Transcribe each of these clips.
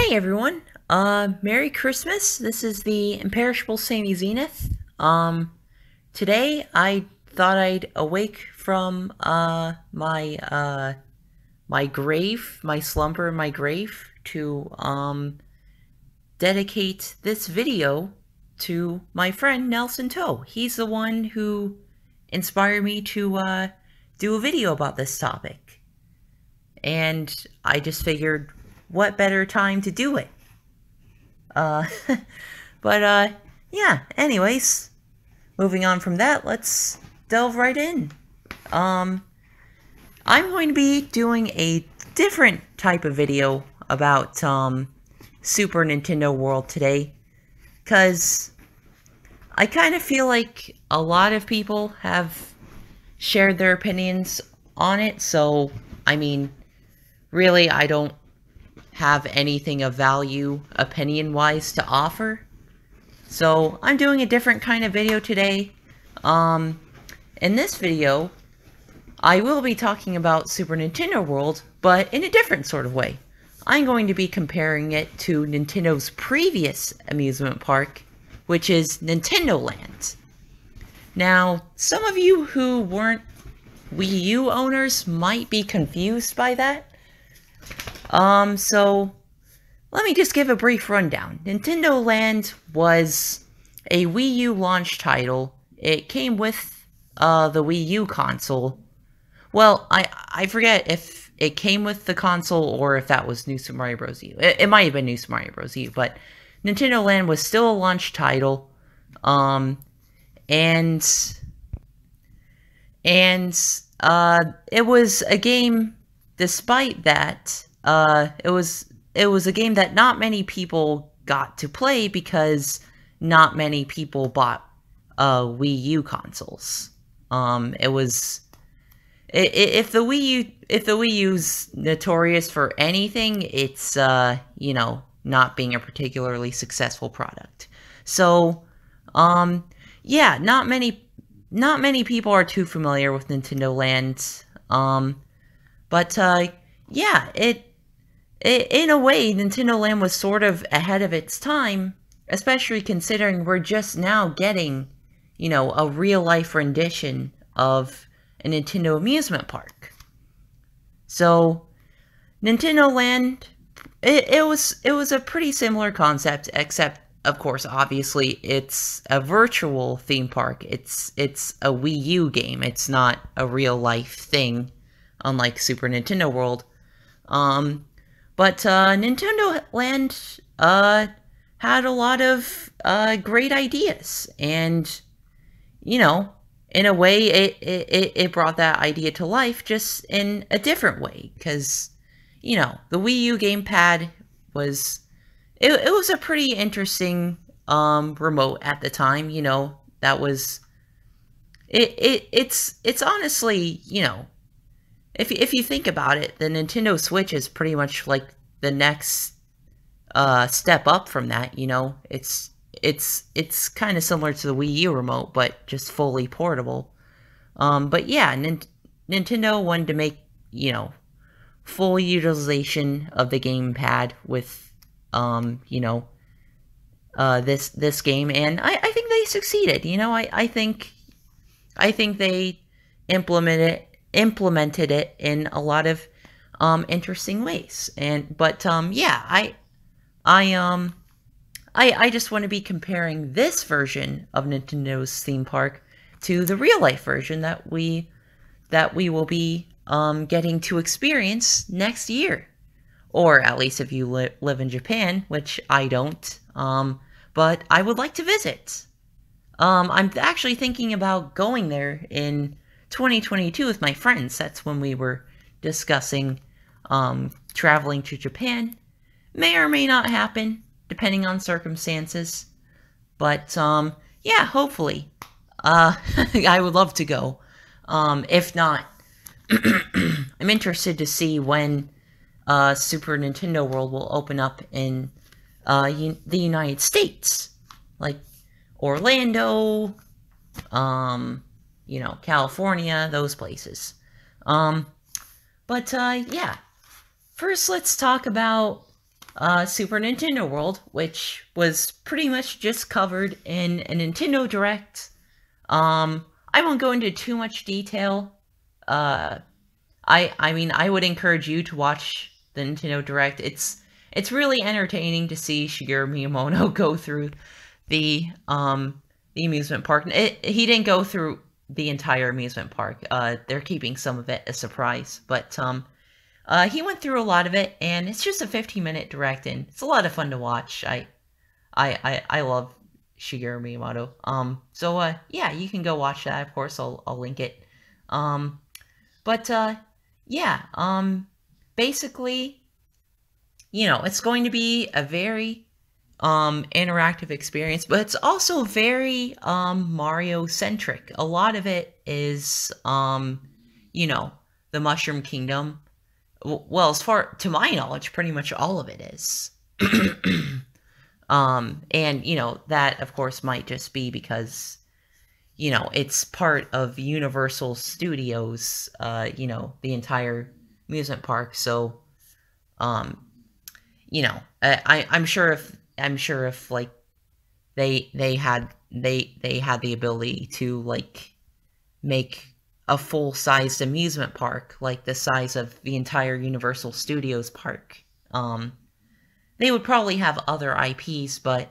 Hey everyone, Merry Christmas. This is the imperishable Sammy Zenith. Today I thought I'd awake from, my grave, my slumber in my grave, to, dedicate this video to my friend Nelson Toe. He's the one who inspired me to, do a video about this topic. And I just figured, what better time to do it? Uh, yeah, anyways, moving on from that, let's delve right in. I'm going to be doing a different type of video about, Super Nintendo World today, because I kind of feel like a lot of people have shared their opinions on it, so, I mean, really, I don't have anything of value opinion-wise to offer. So I'm doing a different kind of video today. In this video, I will be talking about Super Nintendo World, but in a different sort of way. I'm going to be comparing it to Nintendo's previous amusement park, which is Nintendo Land. Now, some of you who weren't Wii U owners might be confused by that. So let me just give a brief rundown. Nintendo Land was a Wii U launch title. It came with the Wii U console. Well, I forget if it came with the console or if that was New Super Mario Bros. U. It might have been New Super Mario Bros. U, but Nintendo Land was still a launch title. And it was a game, despite that, it was a game that not many people got to play because not many people bought Wii U consoles. If the Wii U's notorious for anything, it's not being a particularly successful product. So, yeah, not many people are too familiar with Nintendo Land. Yeah, in a way, Nintendo Land was sort of ahead of its time, especially considering we're just now getting, a real-life rendition of a Nintendo amusement park. So, Nintendo Land, it was a pretty similar concept, except, of course, obviously, it's a virtual theme park. It's a Wii U game. It's not a real-life thing, unlike Super Nintendo World. But Nintendo Land had a lot of great ideas, and in a way, it brought that idea to life, just in a different way. Because the Wii U gamepad was it was a pretty interesting remote at the time. That was it's honestly If you think about it, the Nintendo Switch is pretty much like the next step up from that. It's kind of similar to the Wii U remote, but just fully portable. But yeah, Nintendo wanted to make full utilization of the gamepad with this game, and I think they succeeded. I think they implemented it in a lot of interesting ways. Yeah, I just want to be comparing this version of Nintendo's theme park to the real life version that we will be getting to experience next year, or at least if you live in Japan, which I don't. But I would like to visit. I'm actually thinking about going there in 2022 with my friends. That's when we were discussing traveling to Japan. May or may not happen, depending on circumstances. But yeah, hopefully. I would love to go. If not, I'm interested to see when Super Nintendo World will open up in the United States. Like Orlando, California, those places. Yeah. First, let's talk about Super Nintendo World, which was pretty much just covered in a Nintendo Direct. I won't go into too much detail. Uh, I mean, I would encourage you to watch the Nintendo Direct. It's really entertaining to see Shigeru Miyamoto go through the amusement park. He didn't go through the entire amusement park. They're keeping some of it a surprise, but he went through a lot of it, and it's just a 15-minute direct, and it's a lot of fun to watch. I love Shigeru Miyamoto. So yeah, you can go watch that. Of course, I'll link it. But yeah, basically, it's going to be a very interactive experience, but it's also very Mario centric. A lot of it is the Mushroom Kingdom. Well, as far to my knowledge, pretty much all of it is. And that of course might just be because it's part of Universal Studios, the entire amusement park. So I'm sure if like they had the ability to like make a full-sized amusement park like the size of the entire Universal Studios park, they would probably have other IPs, but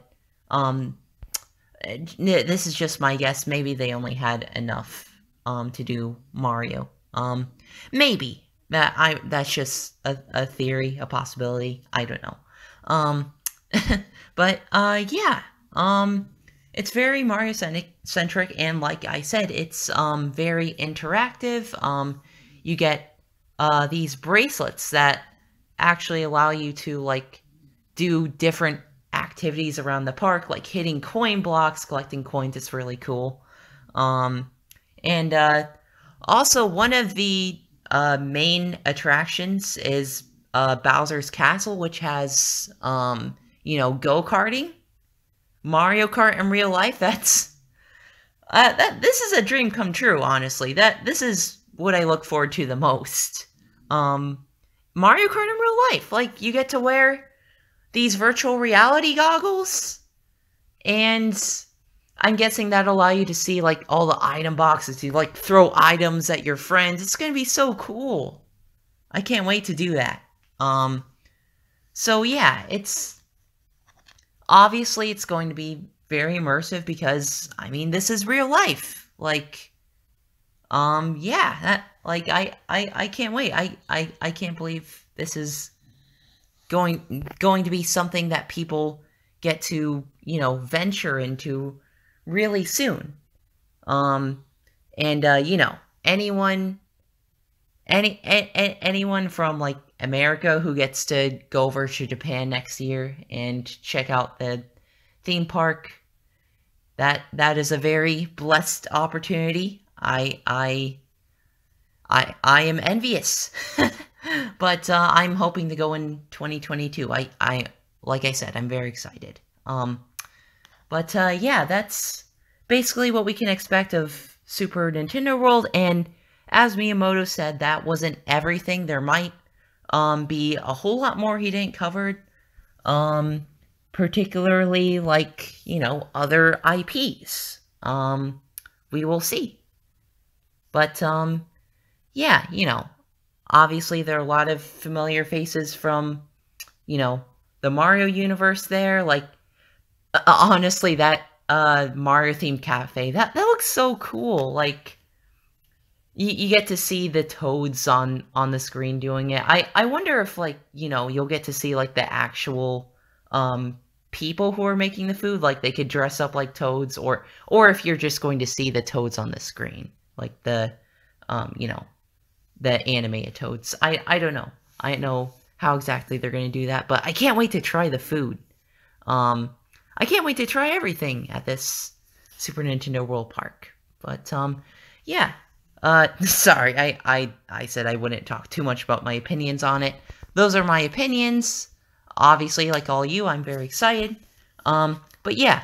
this is just my guess. Maybe they only had enough to do Mario. Maybe that's just a theory, a possibility. I don't know. But yeah. It's very Mario centric, and like I said, it's very interactive. You get these bracelets that actually allow you to like do different activities around the park, like hitting coin blocks, collecting coins. It's really cool. And also one of the main attractions is Bowser's Castle, which has go-karting. Mario Kart in real life. This is a dream come true, honestly. This is what I look forward to the most. Mario Kart in real life. Like, you get to wear these virtual reality goggles, and I'm guessing that'll allow you to see like all the item boxes. You like throw items at your friends. It's gonna be so cool. I can't wait to do that. So yeah, obviously it's going to be very immersive because I mean this is real life. Like, yeah, that like I can't wait. I can't believe this is going to be something that people get to venture into really soon. And anyone from like America who gets to go over to Japan next year and check out the theme park, that is a very blessed opportunity. I am envious. But I'm hoping to go in 2022. I like I said, I'm very excited. But yeah, that's basically what we can expect of Super Nintendo World, and as Miyamoto said, that wasn't everything. There might be a whole lot more he didn't cover, particularly like, other IPs. We will see. But yeah, obviously there are a lot of familiar faces from, the Mario universe there. Like, honestly, that Mario-themed cafe, that looks so cool. Like, you get to see the toads on the screen doing it. I wonder if, like, you'll get to see, like, the actual people who are making the food. Like, they could dress up like toads, or if you're just going to see the toads on the screen. Like, the animated toads. I don't know. I don't know how exactly they're going to do that, but I can't wait to try the food. I can't wait to try everything at this Super Nintendo World Park. But, yeah. Sorry, I said I wouldn't talk too much about my opinions on it. Those are my opinions. Obviously, like all you, I'm very excited. But yeah,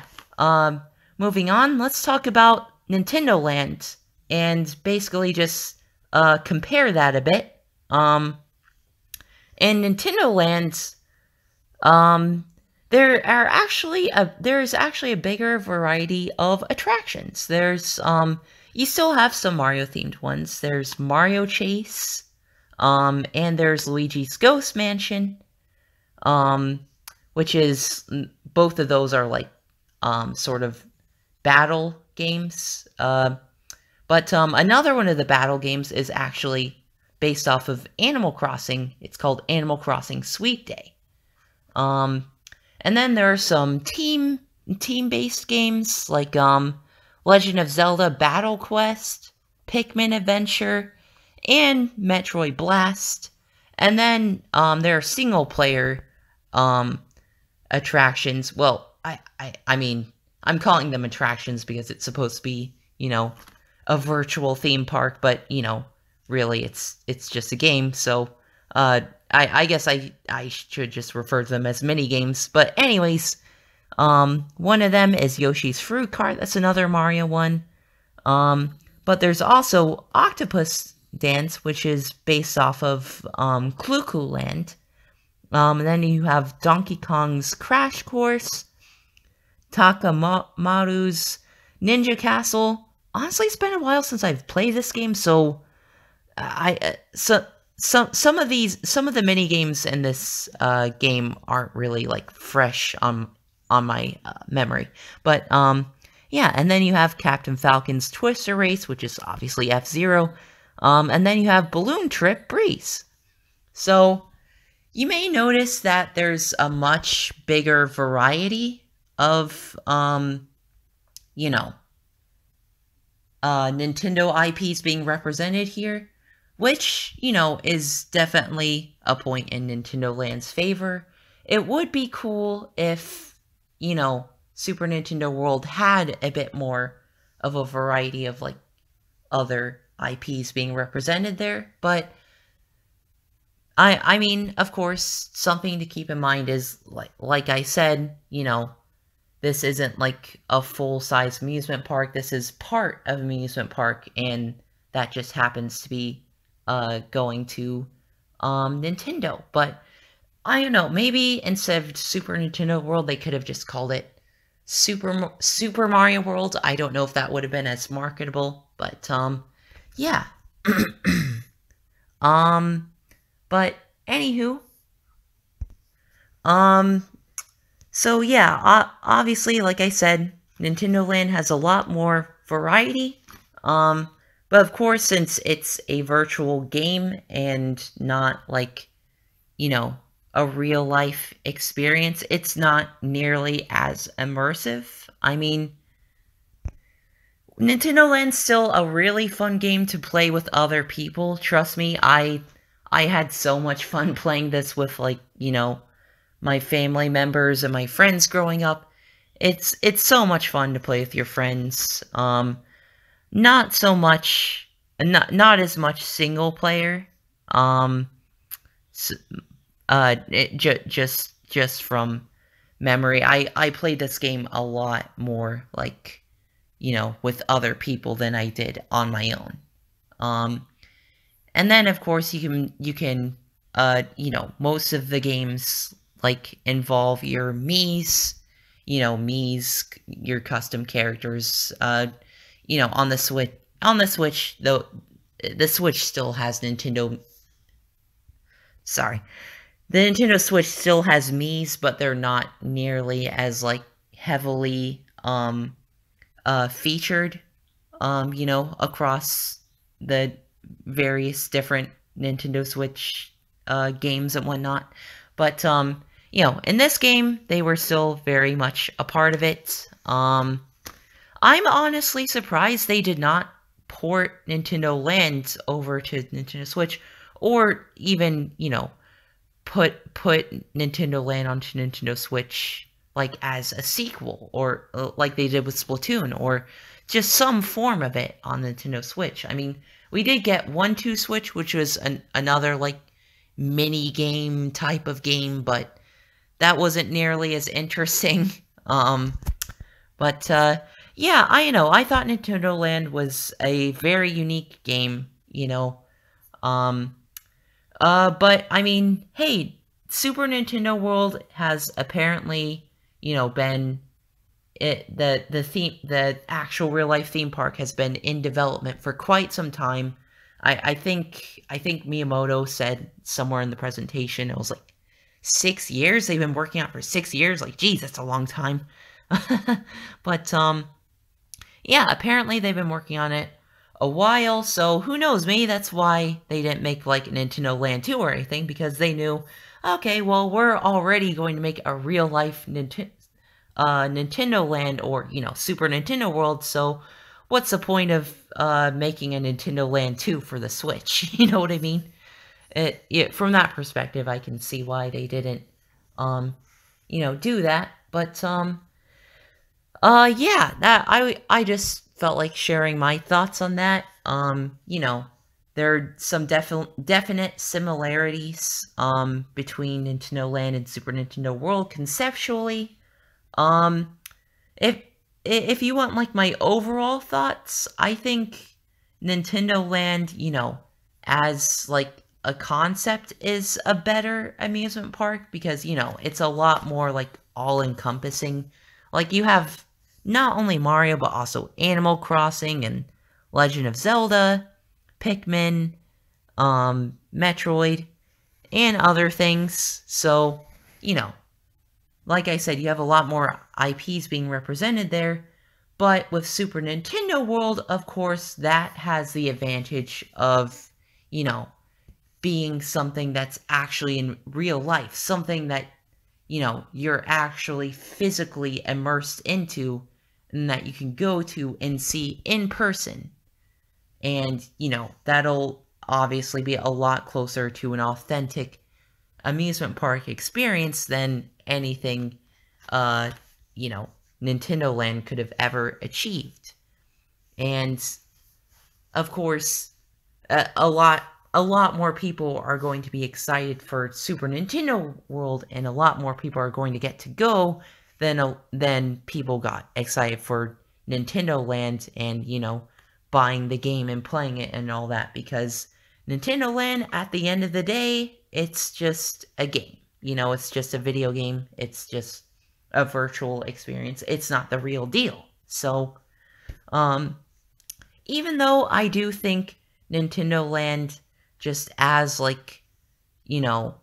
moving on, let's talk about Nintendo Land, and basically just, compare that a bit. In Nintendo Land, Um, there's actually a bigger variety of attractions. You still have some Mario themed ones. There's Mario Chase, and there's Luigi's Ghost Mansion, um, which is both of those are like sort of battle games. But another one of the battle games is actually based off of Animal Crossing. It's called Animal Crossing Sweet Day. Um, and then there are some team-based games like Legend of Zelda Battle Quest, Pikmin Adventure, and Metroid Blast. And then there are single-player um, attractions. Well, I mean, I'm calling them attractions because it's supposed to be, a virtual theme park, but, really it's just a game, so I guess I should just refer to them as mini games. But anyways, one of them is Yoshi's Fruit Cart. That's another Mario one. But there's also Octopus Dance, which is based off of Clu Clu Land. And then you have Donkey Kong's Crash Course, Takamaru's Ninja Castle. Honestly, it's been a while since I've played this game, so some of the mini games in this game aren't really like fresh on my memory. But yeah, and then you have Captain Falcon's Twister Race, which is obviously F-Zero. And then you have Balloon Trip Breeze. So you may notice that there's a much bigger variety of Nintendo IPs being represented here, which, is definitely a point in Nintendo Land's favor. It would be cool if, Super Nintendo World had a bit more of a variety of, like, other IPs being represented there, but I mean, of course, something to keep in mind is, like I said, this isn't like a full-size amusement park. This is part of an amusement park, and that just happens to be going to Nintendo. But I don't know, maybe instead of Super Nintendo World, they could have just called it Super Mario World. I don't know if that would have been as marketable, but yeah. But anywho, so yeah, obviously, like I said, Nintendo Land has a lot more variety. But of course, since it's a virtual game and not like, a real life experience, it's not nearly as immersive. I mean, Nintendo Land's still a really fun game to play with other people. Trust me, I had so much fun playing this with, like, my family members and my friends growing up. It's so much fun to play with your friends. Not so much, not as much single player. Just from memory, I played this game a lot more, like, with other people than I did on my own. And then, of course, you can most of the games, like, involve your Mii's, your custom characters, on the Switch, though, the Switch still has sorry. The Nintendo Switch still has Mii's, but they're not nearly as, like, heavily, featured, across the various different Nintendo Switch, games and whatnot. But, in this game, they were still very much a part of it. I'm honestly surprised they did not port Nintendo Land over to Nintendo Switch, or even, put Nintendo Land onto Nintendo Switch, like, as a sequel, or like they did with Splatoon, or just some form of it on Nintendo Switch. I mean, we did get 1-2 Switch, which was another, like, mini game type of game, but that wasn't nearly as interesting. But yeah, I thought Nintendo Land was a very unique game, but I mean, hey, Super Nintendo World has apparently, been the actual real life theme park has been in development for quite some time. I think Miyamoto said somewhere in the presentation it was like 6 years. They've been working on it for 6 years. Like, geez, that's a long time. But yeah, apparently they've been working on it a while, so who knows, maybe that's why they didn't make like Nintendo Land 2 or anything, because they knew, okay, well, we're already going to make a real life Nintendo Land, or, Super Nintendo World, so what's the point of making a Nintendo Land 2 for the Switch? You know what I mean? From that perspective, I can see why they didn't, do that, but, yeah, I just felt like sharing my thoughts on that. There are some definite similarities, between Nintendo Land and Super Nintendo World conceptually. Um, if if you want like my overall thoughts, I think Nintendo Land, as like a concept is a better amusement park because, it's a lot more like all-encompassing. Like you have not only Mario but also Animal Crossing and Legend of Zelda, Pikmin, Metroid, and other things. So, you know, like I said, you have a lot more IPs being represented there, but with Super Nintendo World, of course, that has the advantage of, being something that's actually in real life, something that, you're actually physically immersed into and that you can go to and see in person. And, that'll obviously be a lot closer to an authentic amusement park experience than anything, uh, you know, Nintendo Land could have ever achieved. And of course, a lot more people are going to be excited for Super Nintendo World, and a lot more people are going to get to go than people got excited for Nintendo Land and, buying the game and playing it and all that, because Nintendo Land, at the end of the day, it's just a game. It's just a video game. It's just a virtual experience. It's not the real deal. So, even though I do think Nintendo Land, just as like, you know,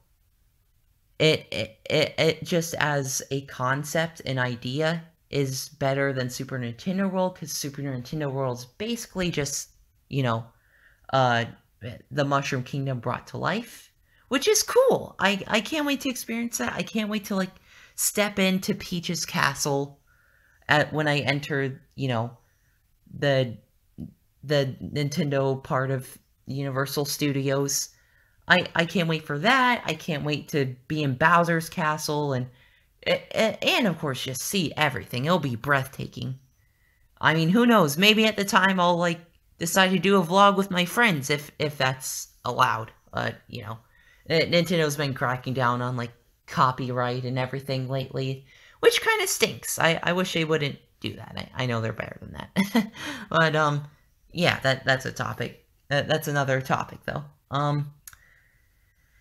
it just as a concept, an idea, is better than Super Nintendo World, because Super Nintendo World's basically just, uh, the Mushroom Kingdom brought to life, which is cool. I can't wait to experience that. I can't wait to, like, step into Peach's castle when I enter, the Nintendo part of Universal Studios. I can't wait for that. I can't wait to be in Bowser's castle and of course just see everything. It'll be breathtaking. I mean, who knows? Maybe at the time I'll like decide to do a vlog with my friends if that's allowed. Nintendo's been cracking down on like copyright and everything lately, which kind of stinks. I wish they wouldn't do that. I know they're better than that. But yeah, that's a topic. That's another topic though.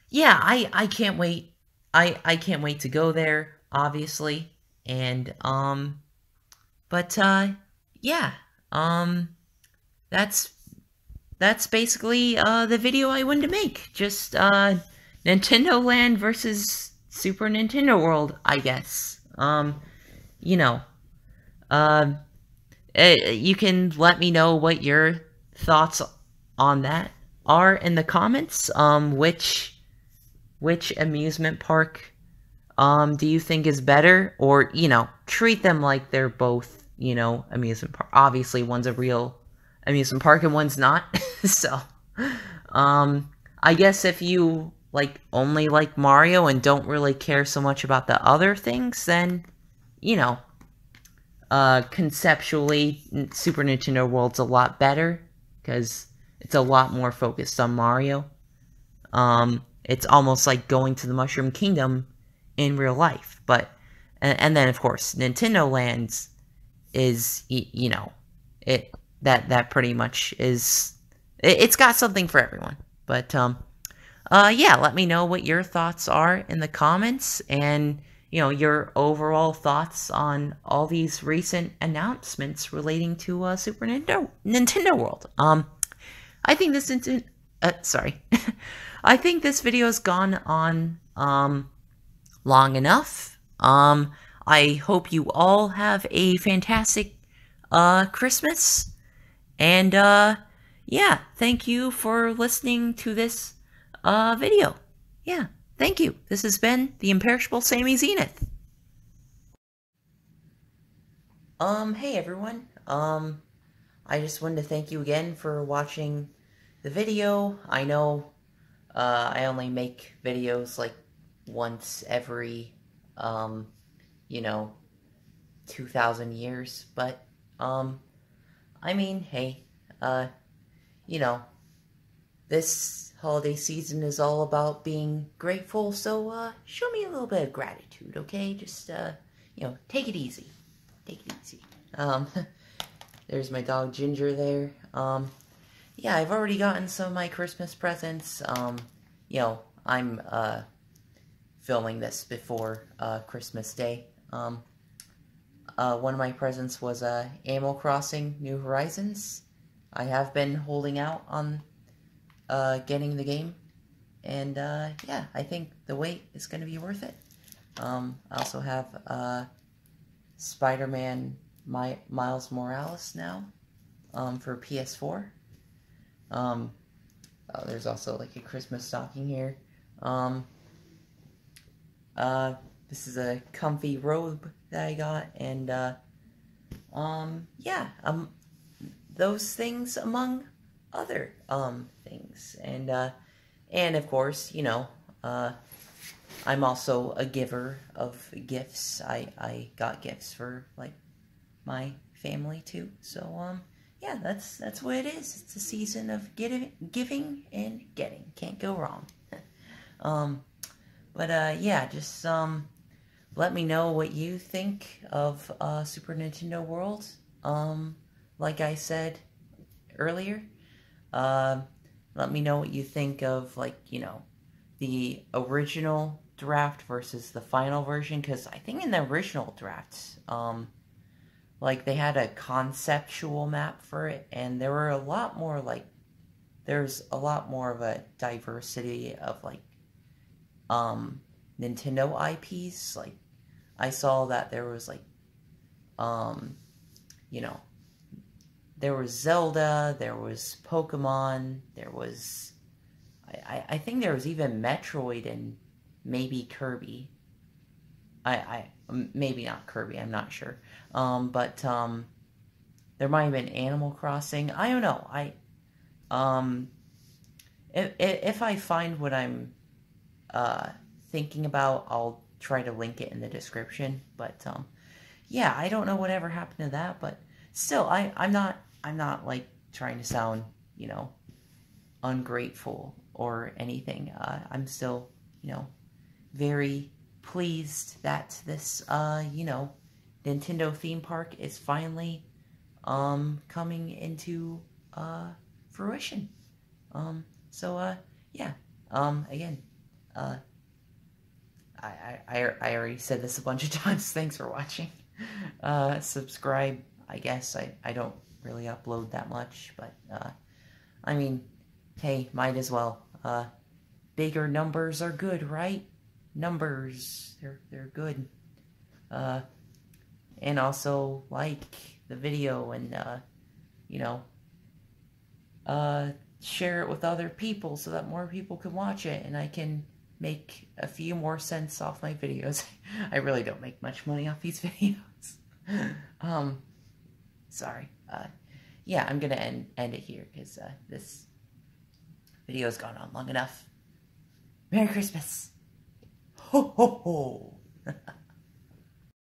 Yeah, I can't wait. I can't wait to go there, obviously. And but yeah. That's basically the video I wanted to make. Just Nintendo Land versus Super Nintendo World, I guess. You know, you can let me know what your thoughts on that are in the comments. Which amusement park do you think is better? Or, treat them like they're both, amusement park. Obviously, one's a real amusement park and one's not. So, I guess if you, only like Mario and don't really care so much about the other things, then, conceptually, Super Nintendo World's a lot better, because it's a lot more focused on Mario. It's almost like going to the Mushroom Kingdom in real life. But, and then, of course, Nintendo Lands is, that pretty much is, it's got something for everyone. But, yeah, let me know what your thoughts are in the comments, and your overall thoughts on all these recent announcements relating to Super Nintendo World. I think this sorry. I think this video has gone on long enough. I hope you all have a fantastic Christmas, and yeah, thank you for listening to this video. Yeah, thank you. This has been the imperishable Sammy Zenith. Hey everyone. I just wanted to thank you again for watching the video. I know I only make videos like once every, you know, 2,000 years, but, I mean, hey, you know, this holiday season is all about being grateful, so, show me a little bit of gratitude, okay? Just, take it easy. Take it easy. There's my dog Ginger there. Yeah, I've already gotten some of my Christmas presents. I'm, filming this before, Christmas Day. One of my presents was, Animal Crossing New Horizons. I have been holding out on, getting the game. And, yeah, I think the wait is going to be worth it. I also have, Spider-Man Miles Morales now, for PS4. Oh, there's also like a Christmas stocking here. This is a comfy robe that I got, and, yeah, those things among other, things. And of course, I'm also a giver of gifts. I got gifts for, like, my family, too. So, yeah, that's what it is. It's a season of giving and getting. Can't go wrong. Yeah, just, let me know what you think of, Super Nintendo World. Like I said earlier, let me know what you think of, like, the original draft versus the final version, because I think in the original draft, like, they had a conceptual map for it, and there were a lot more, like, there's a lot more of a diversity of, like, Nintendo IPs. Like, I saw that there was, like, there was Zelda, there was Pokemon, there was, I think there was even Metroid and maybe Kirby. Maybe not Kirby, I'm not sure. But there might have been Animal Crossing. I don't know. If I find what I'm thinking about, I'll try to link it in the description. But yeah, I don't know whatever happened to that, but still, I'm not like trying to sound, ungrateful or anything. I'm still, very pleased that this, Nintendo theme park is finally, coming into, fruition. Yeah, again, I already said this a bunch of times. Thanks for watching. Subscribe, I guess. I don't really upload that much, but, I mean, hey, might as well. Bigger numbers are good, right? Numbers, they're good. And also like the video and, share it with other people so that more people can watch it and I can make a few more cents off my videos. I really don't make much money off these videos. Sorry. Yeah, I'm gonna end it here because this video's gone on long enough. Merry Christmas! Ho ho ho!